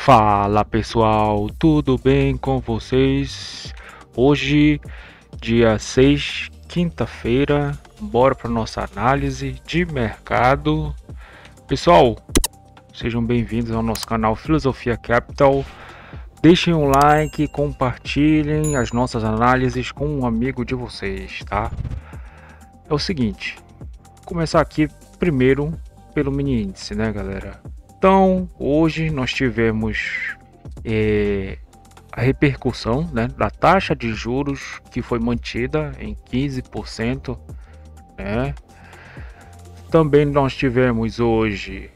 Fala pessoal, tudo bem com vocês? Hoje, dia 6, quinta-feira, bora para nossa análise de mercado. Pessoal, sejam bem-vindos ao nosso canal Filosofia Capital. Deixem um like, compartilhem as nossas análises com um amigo de vocês, tá? É o seguinte, vou começar aqui primeiro pelo mini índice, né, galera? Então, hoje nós tivemos a repercussão, né, da taxa de juros que foi mantida em 15%, né? Também nós tivemos hoje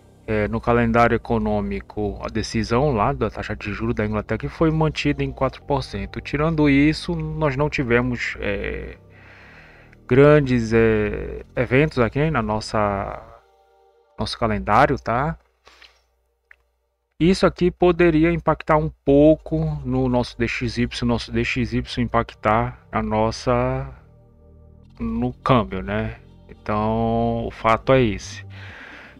no calendário econômico a decisão lá da taxa de juros da Inglaterra que foi mantida em 4%. Tirando isso, nós não tivemos grandes eventos aqui na nosso calendário, tá? Isso aqui poderia impactar um pouco no nosso DXY, impactar no câmbio, né? Então, o fato é esse.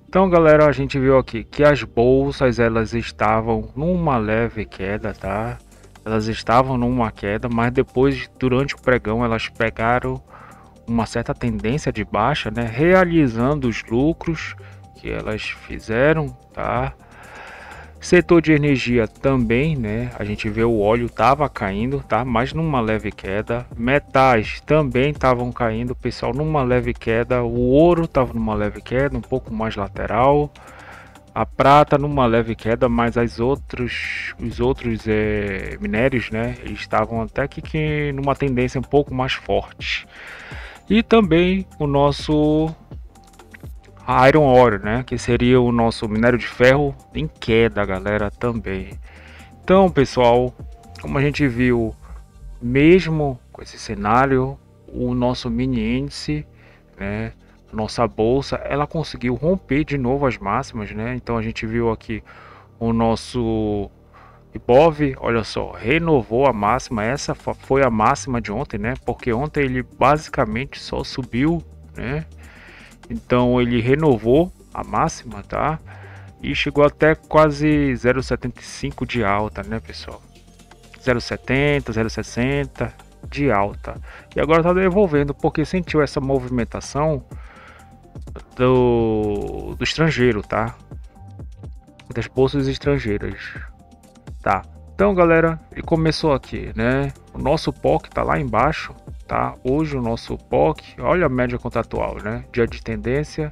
Então, galera, a gente viu aqui que as bolsas elas estavam numa leve queda, tá? Elas estavam numa queda, mas depois, durante o pregão, elas pegaram uma certa tendência de baixa, né? Realizando os lucros que elas fizeram, tá? Setor de energia também, né? A gente vê o óleo tava caindo, tá? Mas numa leve queda. Metais também estavam caindo, pessoal, numa leve queda. O ouro tava numa leve queda, um pouco mais lateral. A prata numa leve queda, mas os outros minérios, né? Eles estavam até que numa tendência um pouco mais forte. E também o nosso Iron Ore, né, que seria o nosso minério de ferro em queda, galera, também. Então, pessoal, como a gente viu, mesmo com esse cenário, o nosso mini índice, né, nossa bolsa, ela conseguiu romper de novo as máximas, né? Então a gente viu aqui o nosso Ibov, olha só, renovou a máxima. Essa foi a máxima de ontem, né? Porque ontem ele basicamente só subiu, né? Então ele renovou a máxima, tá? E chegou até quase 0,75 de alta, né, pessoal? 0,70, 0,60 de alta. E agora tá devolvendo porque sentiu essa movimentação do estrangeiro, tá? Das bolsas estrangeiras, tá? Então, galera, ele começou aqui, né? O nosso POC tá lá embaixo, tá? Hoje o nosso POC, olha a média contratual, né? Dia de tendência.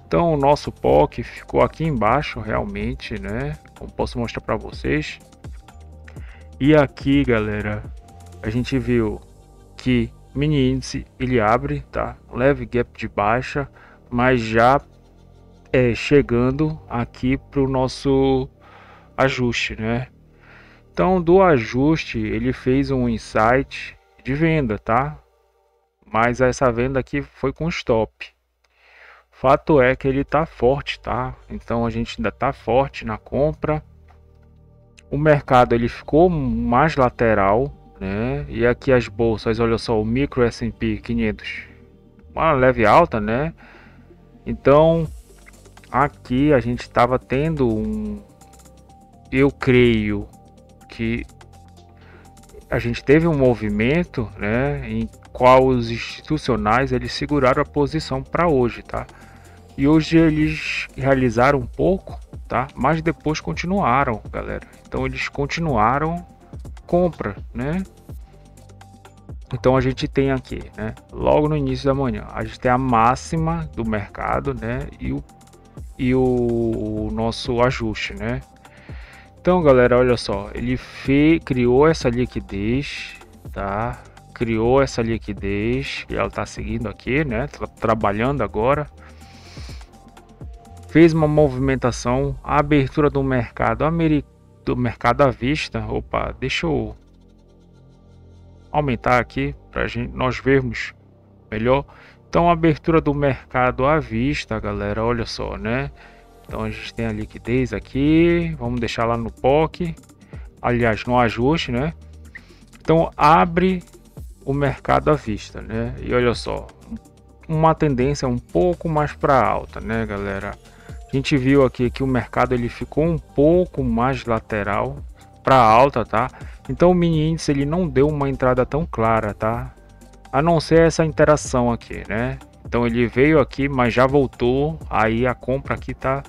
Então o nosso POC ficou aqui embaixo realmente, né? Como posso mostrar para vocês. E aqui, galera, a gente viu que mini índice ele abre, tá? Leve gap de baixa, mas já chegando aqui para o nosso ajuste, né? Então do ajuste ele fez um insight de venda, tá? Mas essa venda aqui foi com stop. Fato é que ele tá forte, tá? Então a gente ainda tá forte na compra. O mercado ele ficou mais lateral, né? E aqui as bolsas, olha só, o micro S&P 500, uma leve alta, né? Então aqui a gente estava tendo eu creio que a gente teve um movimento, né, em qual os institucionais eles seguraram a posição para hoje, tá? E hoje eles realizaram um pouco, tá? Mas depois continuaram, galera. Então eles continuaram compra, né? Então a gente tem aqui, né? Logo no início da manhã, a gente tem a máxima do mercado, né? E o nosso ajuste, né? Então, galera, olha só, ele criou essa liquidez, tá? Criou essa liquidez e ela tá seguindo aqui, né? Tá trabalhando agora. Fez uma movimentação, a abertura do mercado à vista. Opa, deixa eu aumentar aqui para nós vermos melhor. Então, a abertura do mercado à vista, galera, olha só, né? Então a gente tem a liquidez aqui, vamos deixar lá no POC, aliás no ajuste, né? Então abre o mercado à vista, né? E olha só, uma tendência um pouco mais para alta, né, galera? A A gente viu aqui que o mercado ele ficou um pouco mais lateral para alta, tá? Então o mini índice ele não deu uma entrada tão clara, tá? A não ser essa interação aqui, né? Então ele veio aqui, mas já voltou. Aí a compra aqui tá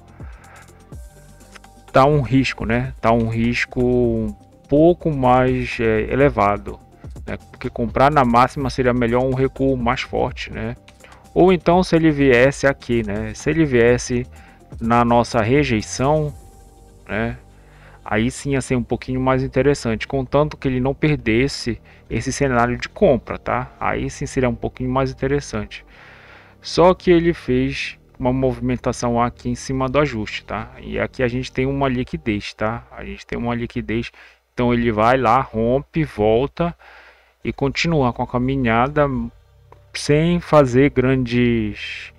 um risco, né? Tá um risco um pouco mais elevado, né? Porque comprar na máxima seria melhor um recuo mais forte, né? Ou então se ele viesse aqui, né? Se ele viesse na nossa rejeição, né? Aí sim ia ser um pouquinho mais interessante, contanto que ele não perdesse esse cenário de compra, tá? Aí sim seria um pouquinho mais interessante. Só que ele fez uma movimentação aqui em cima do ajuste, tá? E aqui a gente tem uma liquidez, tá? A gente tem uma liquidez, então ele vai lá, rompe, volta e continua com a caminhada sem fazer grandes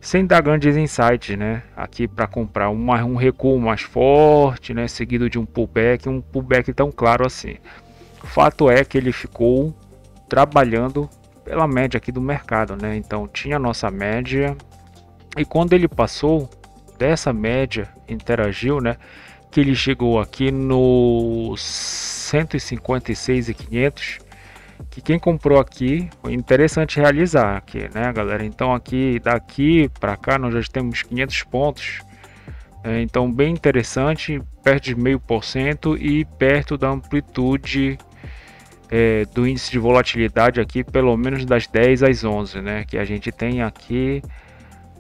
sem dar grandes insights, né? Aqui para comprar um recuo mais forte, né? Seguido de um pullback tão claro assim. O fato é que ele ficou trabalhando pela média aqui do mercado, né? Então tinha a nossa média e quando ele passou dessa média, interagiu, né? Que ele chegou aqui no 156.500. Que quem comprou aqui foi interessante realizar aqui, né, galera? Então aqui daqui para cá nós já temos 500 pontos, então bem interessante, perto de 0,5% e perto da amplitude do índice de volatilidade aqui, pelo menos das 10 às 11, né? Que a gente tem aqui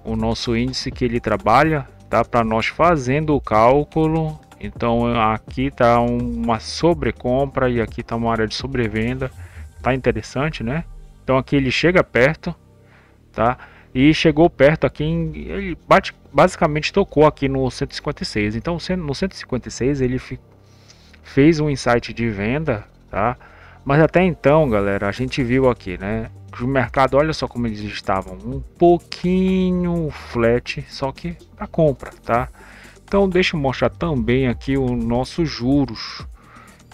o nosso índice que ele trabalha, tá? Para nós fazendo o cálculo. Então aqui tá uma sobrecompra e aqui tá uma área de sobrevenda. Tá interessante, né? Então aqui ele chega perto, tá? E chegou perto aqui, ele basicamente tocou aqui no 156. Então no 156 ele fez um insight de venda, tá? Mas até então, galera, a gente viu aqui, né? Que o mercado, olha só como eles estavam, um pouquinho flat, só que a compra, tá? Então deixa eu mostrar também aqui o nosso juros.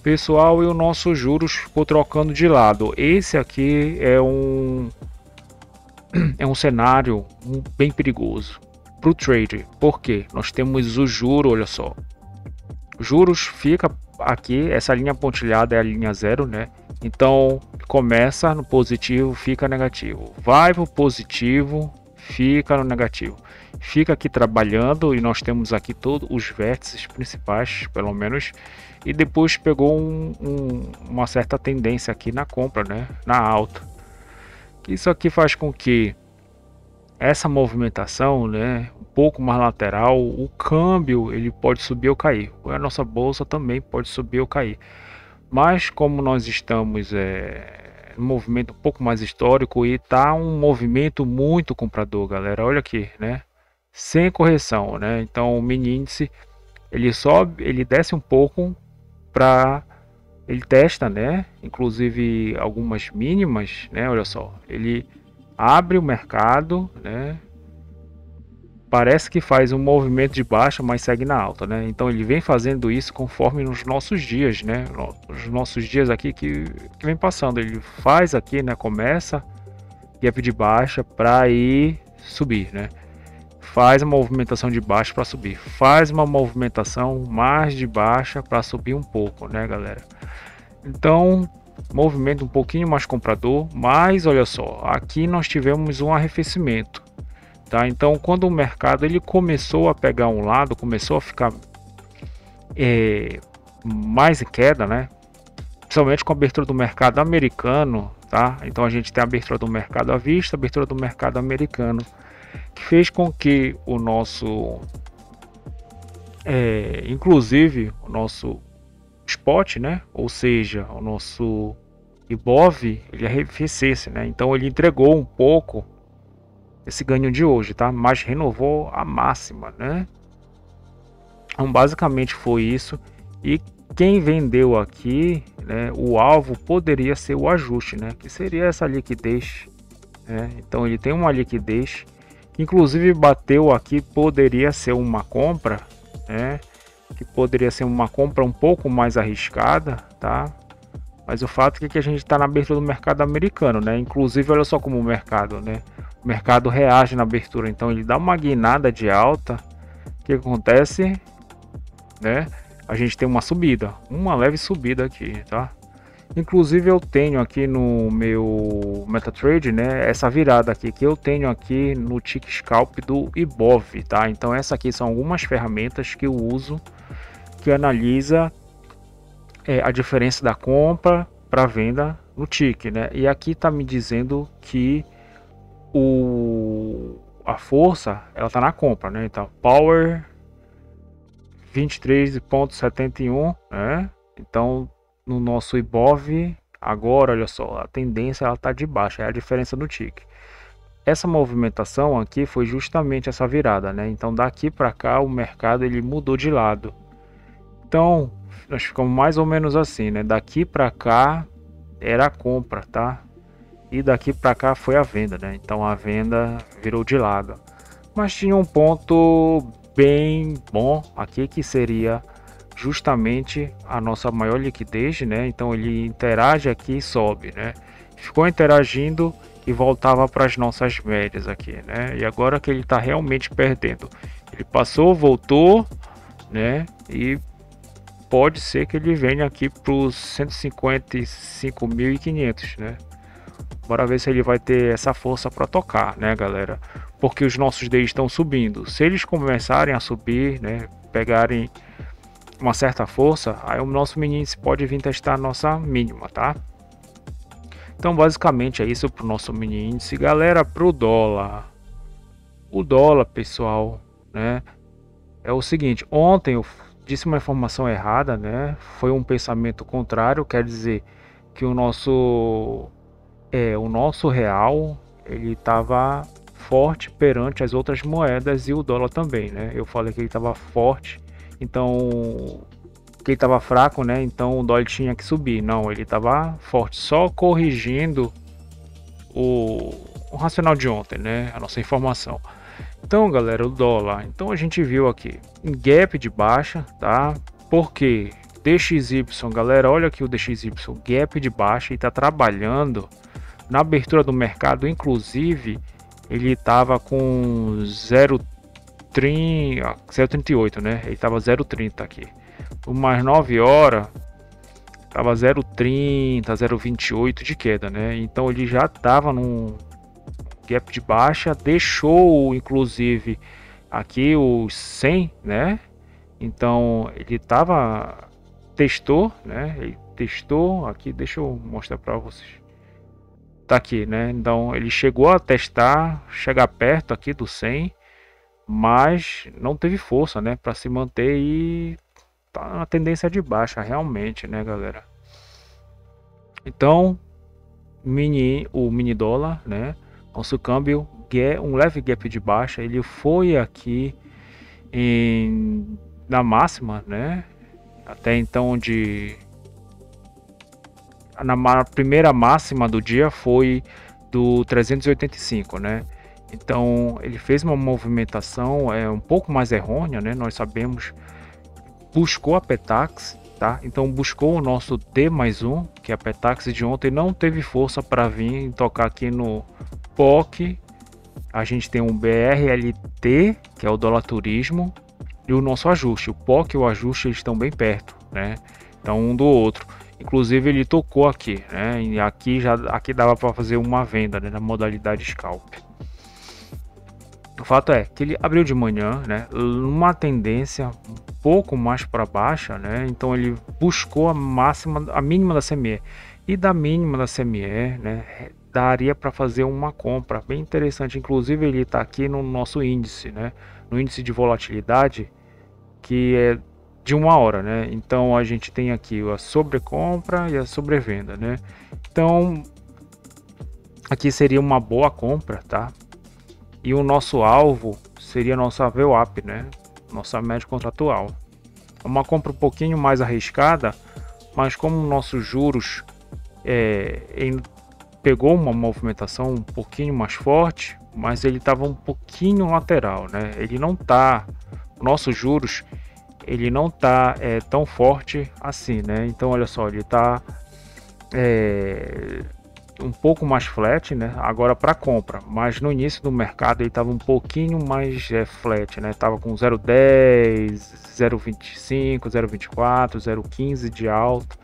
Pessoal, e o nosso juros ficou trocando de lado. Esse aqui é um cenário bem perigoso para o trade. Por quê? Nós temos o juro, olha só. Juros fica aqui, essa linha pontilhada é a linha zero, né? Então começa no positivo, fica negativo. Vai para o positivo, fica no negativo. Fica aqui trabalhando e nós temos aqui todos os vértices principais, pelo menos. E depois pegou uma certa tendência aqui na compra, né? Na alta. Isso aqui faz com que essa movimentação, né, um pouco mais lateral, o câmbio ele pode subir ou cair. A nossa bolsa também pode subir ou cair. Mas como nós estamos um movimento um pouco mais histórico e tá um movimento muito comprador, galera. Olha aqui, né? Sem correção, né? Então o mini índice ele sobe, ele desce um pouco para ele testa, né? Inclusive algumas mínimas, né? Olha só, ele abre o mercado, né? Parece que faz um movimento de baixa, mas segue na alta, né? Então ele vem fazendo isso conforme nos nossos dias, né? Os nossos dias aqui que vem passando, ele faz aqui, né? Começa gap de baixa para ir subir, né? Faz uma movimentação de baixa para subir, faz uma movimentação mais de baixa para subir um pouco, né, galera? Então movimento um pouquinho mais comprador, mas olha só, aqui nós tivemos um arrefecimento, tá? Então quando o mercado ele começou a pegar um lado, começou a ficar mais em queda, né? Principalmente com a abertura do mercado americano, tá? Então a gente tem a abertura do mercado à vista, a abertura do mercado americano, que fez com que o nosso inclusive o nosso spot, né, ou seja, o nosso IBOV, ele arrefecesse, né? Então ele entregou um pouco esse ganho de hoje, tá? Mas renovou a máxima, né? Então basicamente foi isso. E quem vendeu aqui, né, o alvo poderia ser o ajuste, né, que seria essa liquidez, né? Então ele tem uma liquidez que inclusive bateu aqui, poderia ser uma compra, né, que poderia ser uma compra um pouco mais arriscada, tá? Mas o fato é que a gente está na abertura do mercado americano, né? Inclusive olha só como o mercado, né, o mercado reage na abertura, então ele dá uma guinada de alta. O que acontece, né? A gente tem uma subida, uma leve subida aqui, tá? Inclusive eu tenho aqui no meu MetaTrader, né, essa virada aqui que eu tenho aqui no Tick Scalp do Ibov, tá? Então essa aqui são algumas ferramentas que eu uso que analisa a diferença da compra para venda no Tick, né? E aqui tá me dizendo que a força ela tá na compra, né? Então Power 23,71, né? Então no nosso Ibov agora, olha só, a tendência ela tá de baixa, é a diferença do Tick. Essa movimentação aqui foi justamente essa virada, né? Então daqui para cá o mercado ele mudou de lado. Então nós ficamos mais ou menos assim, né? Daqui para cá era a compra, tá? E daqui para cá foi a venda, né? Então a venda virou de lado. Mas tinha um ponto bem bom aqui que seria justamente a nossa maior liquidez, né? Então ele interage aqui e sobe, né? Ficou interagindo e voltava para as nossas médias aqui, né? E agora que ele está realmente perdendo, ele passou, voltou, né? E pode ser que ele venha aqui para os 155.500, né? Bora ver se ele vai ter essa força para tocar, né, galera? Porque os nossos days estão subindo. Se eles começarem a subir, né, pegarem uma certa força, aí o nosso mini índice pode vir testar a nossa mínima, tá? Então basicamente é isso para o nosso mini índice, galera. Para o dólar, pessoal, né, é o seguinte: ontem eu disse uma informação errada, né? Foi um pensamento contrário, quer dizer que o nosso real ele estava forte perante as outras moedas e o dólar também, né? Eu falei que ele estava forte, então que ele estava fraco, né? Então o dólar tinha que subir. Não, ele estava forte, só corrigindo o racional de ontem, né? A nossa informação. Então, galera, o dólar. Então a gente viu aqui um gap de baixa, tá? Porque DXY, galera, olha aqui o DXY, gap de baixa e está trabalhando na abertura do mercado. Inclusive ele estava com 0,38, né? Ele estava 0,30 aqui. Por mais 9 horas estava 0,30, 0,28 de queda, né? Então ele já estava num gap de baixa, deixou inclusive aqui os 100, né? Então ele testou, né? Ele testou aqui, deixa eu mostrar para vocês. Tá aqui, né? Então ele chegou a testar, chegar perto aqui do 100, mas não teve força, né, para se manter e tá na tendência de baixa realmente, né, galera? Então o mini dólar, né? Nosso câmbio um leve gap de baixa, ele foi aqui na máxima, né? Até então na primeira máxima do dia foi do 385, né? Então ele fez uma movimentação um pouco mais errônea, né? Nós sabemos, buscou a Petax, tá? Então buscou o nosso D+1, que é a Petax de ontem, não teve força para vir tocar aqui no POC. A gente tem um BRLT, que é o dólar turismo, e o nosso ajuste. O POC e o ajuste eles estão bem perto, né? Então um do outro. Inclusive ele tocou aqui, né? E aqui dava para fazer uma venda, né, na modalidade scalp. O fato é que ele abriu de manhã, né, numa tendência um pouco mais para baixa, né? Então ele buscou a mínima da CME, e da mínima da CME, né, daria para fazer uma compra bem interessante. Inclusive ele está aqui no nosso índice, né, no índice de volatilidade, que é de 1 hora, né? Então a gente tem aqui a sobrecompra e a sobrevenda, né? Então aqui seria uma boa compra, tá? E o nosso alvo seria a nossa VWAP, né? Nossa média contratual. É uma compra um pouquinho mais arriscada, mas como nossos juros pegou uma movimentação um pouquinho mais forte, mas ele estava um pouquinho lateral, né? Ele não tá, nossos juros ele não tá tão forte assim, né? Então olha só, ele tá um pouco mais flat, né? Agora para compra, mas no início do mercado ele estava um pouquinho mais flat, né? Tava com 0,10, 0,25, 0,24, 0,15 de alta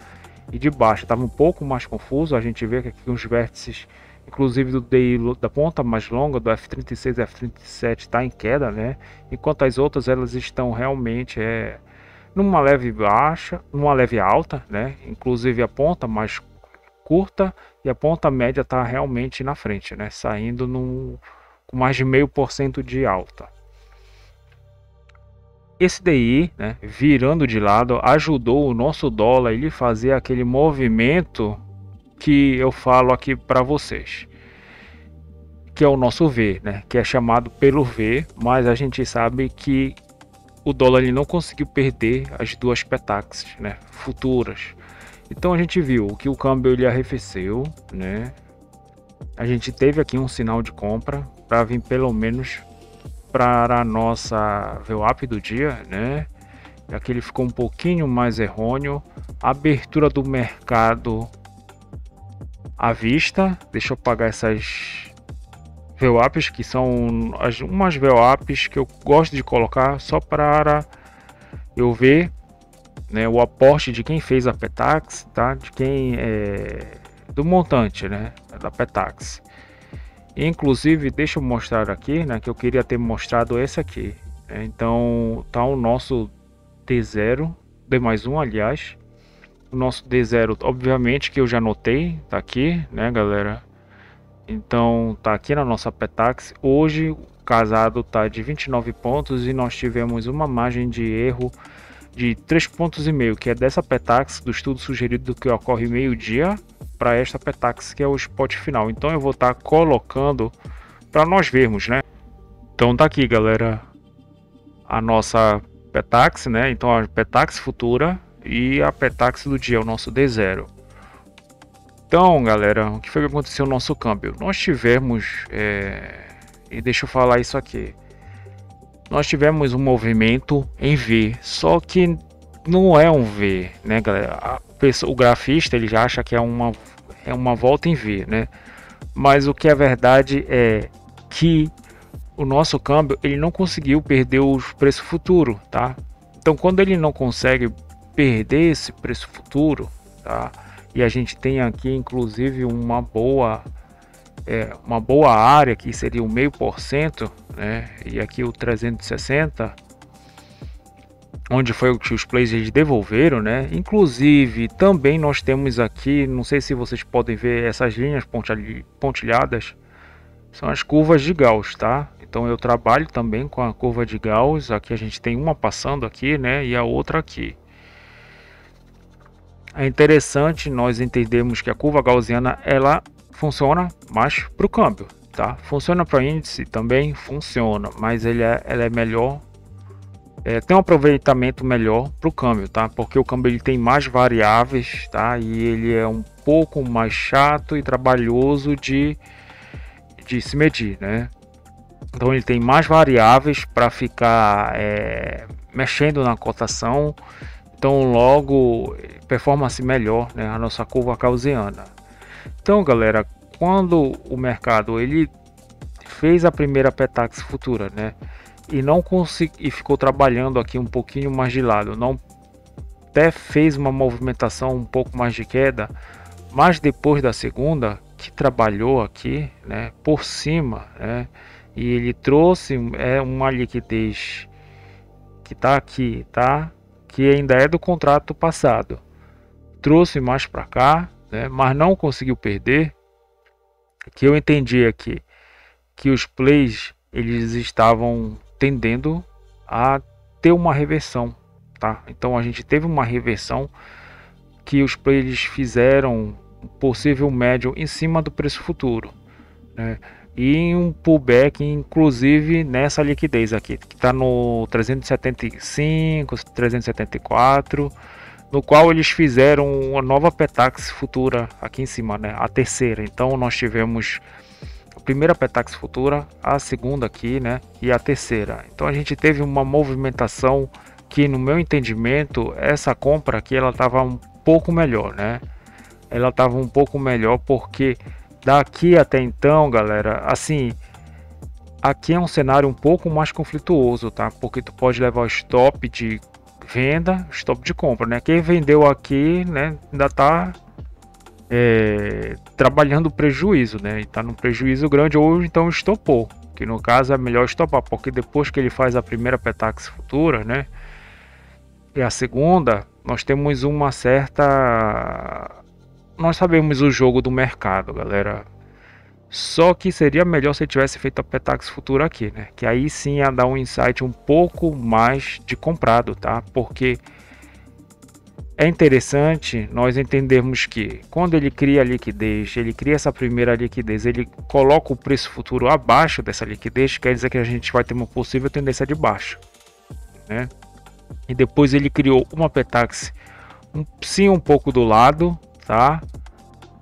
e de baixa. Tava um pouco mais confuso. A gente vê que aqui os vértices, inclusive do DI da ponta mais longa, do F36 e F37, está em queda, né? Enquanto as outras elas estão realmente numa leve baixa, numa leve alta, né? Inclusive a ponta mais curta e a ponta média está realmente na frente, né? Saindo com mais de 0,5% de alta. Esse DI, né, virando de lado, ajudou o nosso dólar ele fazer aquele movimento que eu falo aqui para vocês, que é o nosso V, né, que é chamado pelo V, mas a gente sabe que o dólar ele não conseguiu perder as duas petax, né, futuras. Então a gente viu que o câmbio ele arrefeceu, né? A gente teve aqui um sinal de compra para vir pelo menos para a nossa VWAP do dia, né? Aqui ele ficou um pouquinho mais errôneo. A abertura do mercado à vista. Deixa eu pagar essas VWAPs que são umas VWAPs que eu gosto de colocar só para eu ver, né, o aporte de quem fez a Petax, tá? De quem do montante, né, da Petax. Inclusive, deixa eu mostrar aqui, né, que eu queria ter mostrado esse aqui, né? Então tá o nosso D0, D+1, aliás. O nosso D0, obviamente que eu já notei, tá aqui, né, galera? Então tá aqui na nossa Petax. Hoje o casado tá de 29 pontos e nós tivemos uma margem de erro de 3,5 pontos, que é dessa Petax, do estudo sugerido que ocorre meio-dia, para esta Petax que é o spot final. Então eu vou estar colocando para nós vermos, né? Então tá aqui, galera, a nossa Petax, né? Então a Petax futura e a Petax do dia, o nosso D0. Então, galera, o que foi que aconteceu no nosso câmbio? Nós tivemos, e deixa eu falar isso aqui, nós tivemos um movimento em V, só que não é um V, né, galera? O grafista ele já acha que é uma volta em V, né? Mas o que é verdade é que o nosso câmbio ele não conseguiu perder o preço futuro, tá? Então, quando ele não consegue perder esse preço futuro, tá? E a gente tem aqui inclusive uma boa área que seria o 0,5%, né? E aqui o 360, onde foi o que os players devolveram, né? Inclusive também nós temos aqui, não sei se vocês podem ver essas linhas pontilhadas, são as curvas de Gauss, tá? Então eu trabalho também com a curva de Gauss. Aqui a gente tem uma passando aqui, né? E a outra aqui. É interessante nós entendermos que a curva gaussiana ela funciona mais para o câmbio, tá? Funciona para índice também, funciona, mas ela é melhor, tem um aproveitamento melhor para o câmbio, tá? Porque o câmbio ele tem mais variáveis, tá? E ele é um pouco mais chato e trabalhoso de se medir, né? Então ele tem mais variáveis para ficar mexendo na cotação. Então logo performance melhor, né, a nossa curva gaussiana. Então galera, quando o mercado ele fez a primeira Petax futura, né, e ficou trabalhando aqui um pouquinho mais de lado, não até fez uma movimentação um pouco mais de queda, mas depois da segunda que trabalhou aqui, né, por cima, né, e ele trouxe uma liquidez que está aqui, tá? Que ainda é do contrato passado, trouxe mais para cá, né, mas não conseguiu perder. Que eu entendi aqui que os plays eles estavam tendendo a ter uma reversão, tá? Então a gente teve uma reversão que os plays fizeram um possível médio em cima do preço futuro, né? E um pullback inclusive nessa liquidez aqui que está no 375, 374, no qual eles fizeram uma nova Petax futura aqui em cima, né, a terceira. Então nós tivemos a primeira Petax futura, a segunda aqui, né, e a terceira. Então a gente teve uma movimentação que, no meu entendimento, essa compra aqui ela estava um pouco melhor, né? Ela estava um pouco melhor porque Daqui até então, galera, assim, aqui é um cenário um pouco mais conflituoso, tá? Porque tu pode levar o stop de venda, stop de compra, né? Quem vendeu aqui, né, ainda tá trabalhando prejuízo, né? E tá num prejuízo grande ou então estopou, que no caso é melhor estopar, porque depois que ele faz a primeira Petax futura, né? E a segunda, nós temos uma certa... Nós sabemos o jogo do mercado, galera. Só que seria melhor se ele tivesse feito a Petax futura aqui, né? Que aí sim ia dar um insight um pouco mais de comprado, tá? Porque é interessante nós entendermos que quando ele cria a liquidez, ele cria essa primeira liquidez, ele coloca o preço futuro abaixo dessa liquidez, quer dizer que a gente vai ter uma possível tendência de baixa, né? E depois ele criou uma Petax, sim, um pouco do lado, tá?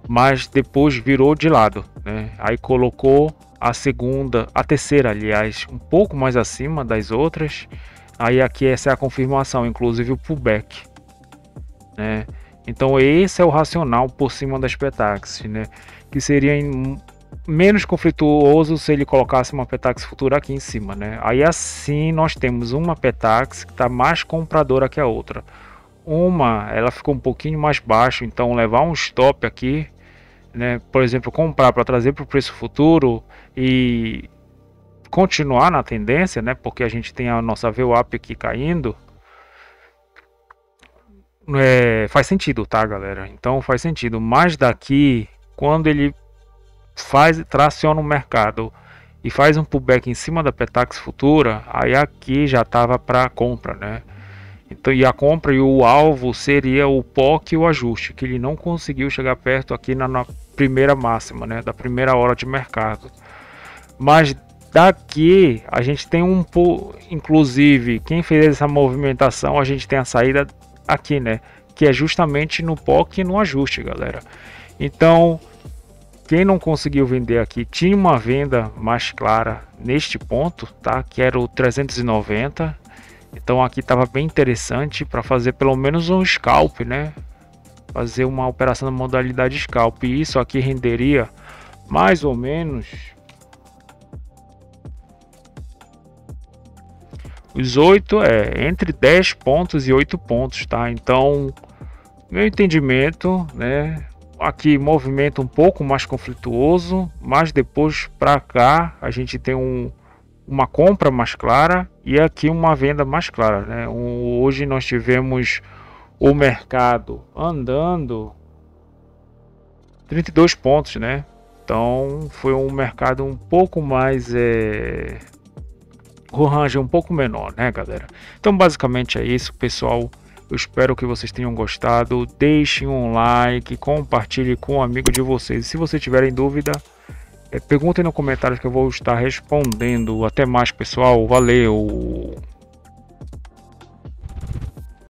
Mas depois virou de lado, né? Aí colocou a segunda, a terceira, aliás, um pouco mais acima das outras. Aí aqui essa é a confirmação, inclusive o pullback, né? Então esse é o racional por cima das Petax, né? Que seria menos conflituoso se ele colocasse uma Petax futura aqui em cima, né? Aí assim nós temos uma Petax que está mais compradora que a outra. Uma, ela ficou um pouquinho mais baixo, então levar um stop aqui, né? Por exemplo, comprar para trazer para o preço futuro e continuar na tendência, né? Porque a gente tem a nossa VWAP aqui caindo. Faz sentido, tá, galera? Então faz sentido. Mas daqui, quando ele traciona o mercado e faz um pullback em cima da Petax futura, aí aqui já estava para compra, né? Então, e a compra e o alvo seria o POC e o ajuste, que ele não conseguiu chegar perto aqui na primeira máxima, né, da primeira hora de mercado. Mas daqui a gente tem inclusive quem fez essa movimentação, a gente tem a saída aqui, né, que é justamente no POC e no ajuste, galera. Então, quem não conseguiu vender aqui tinha uma venda mais clara neste ponto, tá? Que era o 390. Então aqui estava bem interessante para fazer pelo menos um scalp, né? Fazer uma operação na modalidade scalp. E isso aqui renderia mais ou menos os 8, entre 10 pontos e 8 pontos, tá? Então, meu entendimento, né? Aqui movimento um pouco mais conflituoso, mas depois para cá a gente tem uma compra mais clara e aqui uma venda mais clara, né? Hoje nós tivemos o mercado andando 32 pontos, né? Então foi um mercado um pouco mais o range um pouco menor, né, galera? Então basicamente é isso, pessoal. Eu espero que vocês tenham gostado. Deixem um like, compartilhe com um amigo de vocês. Se vocês tiverem dúvida, perguntem no comentário que eu vou estar respondendo. Até mais, pessoal. Valeu!